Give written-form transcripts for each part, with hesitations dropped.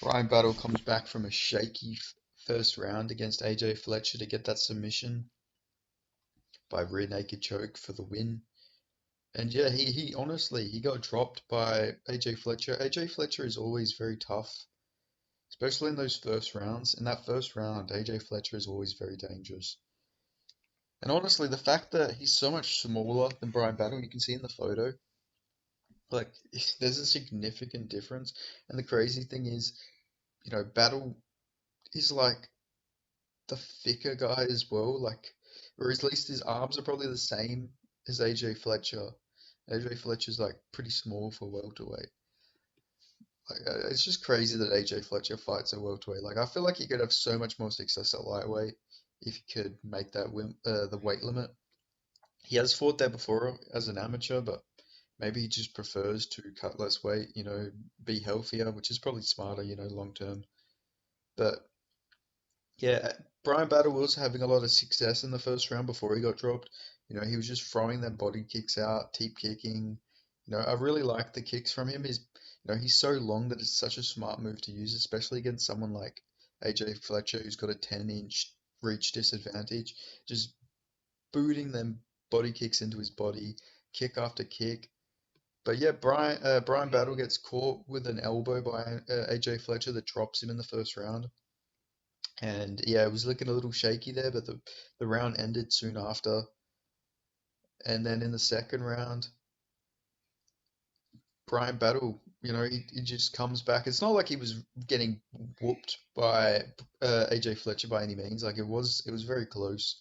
Bryan Battle comes back from a shaky first round against AJ Fletcher to get that submission by rear naked choke for the win. And yeah, he honestly he got dropped by AJ Fletcher. AJ Fletcher is always very tough, especially in those first rounds. In that first round, AJ Fletcher is always very dangerous. And honestly, the fact that he's so much smaller than Bryan Battle, you can see in the photo, like there's a significant difference. And the crazy thing is, Battle is like the thicker guy as well, like, or at least his arms are probably the same as AJ Fletcher. AJ Fletcher's like pretty small for welterweight. Like, it's just crazy that AJ Fletcher fights at welterweight. Like, I feel like he could have so much more success at lightweight if he could make that the weight limit. He has fought there before as an amateur, but maybe he just prefers to cut less weight, be healthier, which is probably smarter, long term. But yeah, Brian Battle was having a lot of success in the first round before he got dropped. He was just throwing them body kicks out, teep kicking. I really like the kicks from him. He's so long that it's such a smart move to use, especially against someone like AJ Fletcher, who's got a 10-inch reach disadvantage. Just booting them body kicks into his body, kick after kick. But yeah, Brian Battle gets caught with an elbow by AJ Fletcher that drops him in the first round. And yeah, it was looking a little shaky there, but the round ended soon after. And then in the second round, Brian Battle, he just comes back. It's not like he was getting whooped by AJ Fletcher by any means. Like it was very close.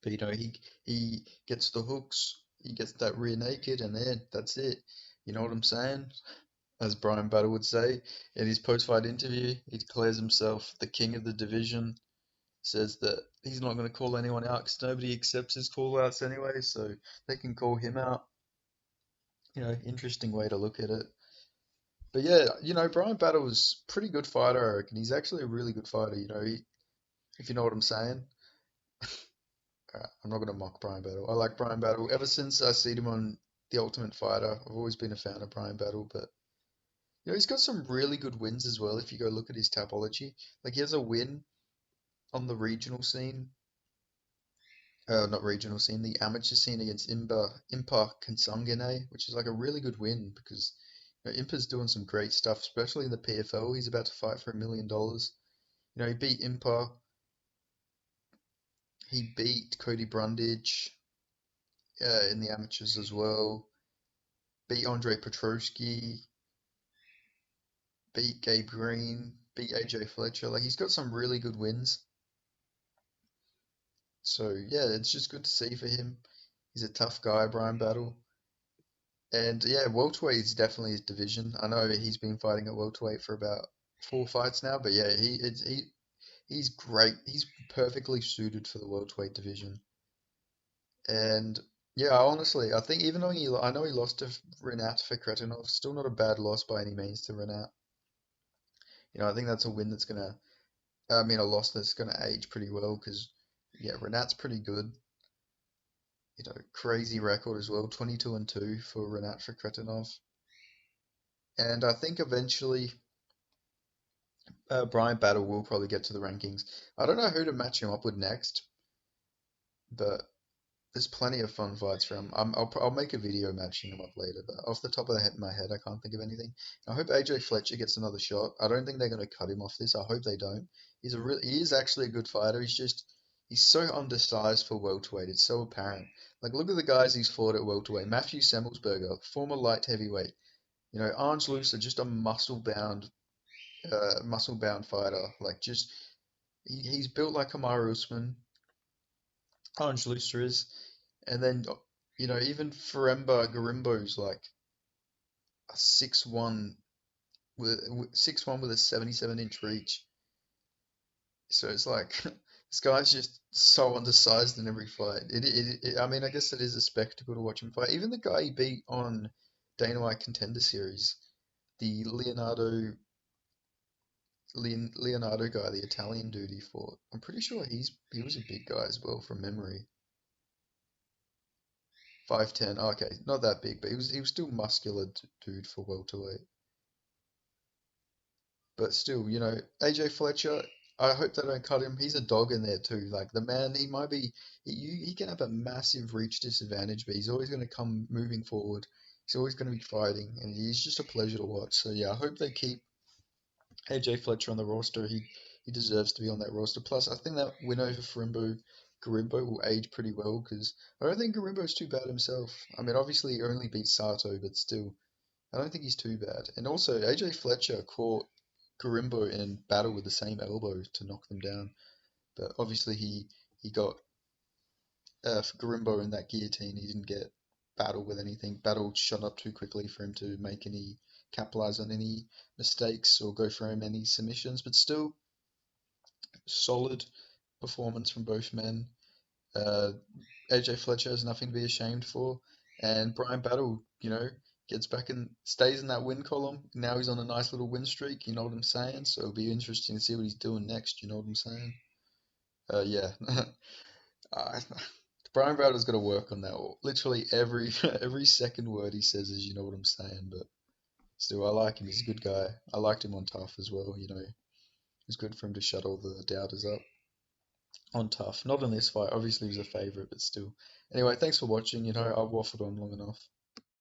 But he gets the hooks, he gets that rear naked, and then that's it. You know what I'm saying? As Brian Battle would say in his post-fight interview, he declares himself the king of the division. Says that he's not going to call anyone out because nobody accepts his call outs anyway, so they can call him out. Interesting way to look at it. But yeah, Brian Battle was pretty good fighter, I reckon. He's actually a really good fighter, if you know what I'm saying. I'm not going to mock Brian Battle. I like Brian Battle. Ever since I seen him on The Ultimate Fighter, I've always been a fan of Brian Battle, but he's got some really good wins as well if you go look at his topology. Like he has a win on the regional scene not regional scene, the amateur scene against Impa Kansangene, which is like a really good win because Impa's doing some great stuff, especially in the PFL. He's about to fight for $1 million. He beat Impa, he beat Cody Brundage in the amateurs as well, beat Andre Petroski, beat Gabe Green, beat AJ Fletcher. Like he's got some really good wins. So yeah, it's just good to see for him. He's a tough guy, Brian Battle. And yeah, welterweight is definitely his division. I know he's been fighting at welterweight for about 4 fights now, but yeah, he's great. He's perfectly suited for the welterweight division. And yeah, honestly, I think even though I know he lost to Renat for Kretinov, still not a bad loss by any means to Renat. I think that's a win that's gonna, I mean, a loss that's gonna age pretty well because yeah, Renat's pretty good. Crazy record as well, 22-2 for Renat for Kretinov. And I think eventually Brian Battle will probably get to the rankings. I don't know who to match him up with next, but there's plenty of fun fights for him. I'll make a video matching him up later, but off the top of my head, I can't think of anything. I hope AJ Fletcher gets another shot. I don't think they're going to cut him off this. I hope they don't. He is actually a good fighter. He's so undersized for welterweight. It's so apparent. Like look at the guys he's fought at welterweight. Matthew Semmelsberger, former light heavyweight. Arns Lucer, just a muscle bound fighter. Like just he's built like Kamaru Usman, Ange is, and then even Faremba Garimbo's like a 6'1" with 6'1" with a 77-inch reach. So it's like this guy's just so undersized in every fight. I mean, I guess it is a spectacle to watch him fight. Even the guy he beat on Dana White Contender Series, the Leonardo guy, the Italian dude he fought. I'm pretty sure he was a big guy as well from memory. 5'10". Okay, not that big, but he was still muscular dude for welterweight. But still, AJ Fletcher, I hope they don't cut him. He's a dog in there too. Like the man, he might be, he can have a massive reach disadvantage, but he's always going to come moving forward. He's always going to be fighting, and he's just a pleasure to watch. So yeah, I hope they keep AJ Fletcher on the roster. He deserves to be on that roster. Plus, I think that win over Garimbo will age pretty well because I don't think Garimbo's too bad himself. I mean, obviously he only beat Sato, but still. I don't think he's too bad. And also, AJ Fletcher caught Garimbo in battle with the same elbow to knock them down. But obviously, he got Garimbo in that guillotine. He didn't get battle with anything. Battle shot up too quickly for him to make any capitalize on any mistakes or go for him any submissions. But still, solid performance from both men. Uh, AJ Fletcher has nothing to be ashamed for, and Bryan Battle, gets back and stays in that win column. Now he's on a nice little win streak. You know what I'm saying? So it'll be interesting to see what he's doing next. You know what I'm saying? Yeah. uh, Bryan Battle's got to work on that. Literally every every second word he says is, you know what I'm saying. But still, I like him. He's a good guy. I liked him on Tough as well. It's good for him to shut all the doubters up on Tough. Not in this fight. Obviously, he was a favorite, but still. Anyway, thanks for watching. I've waffled on long enough.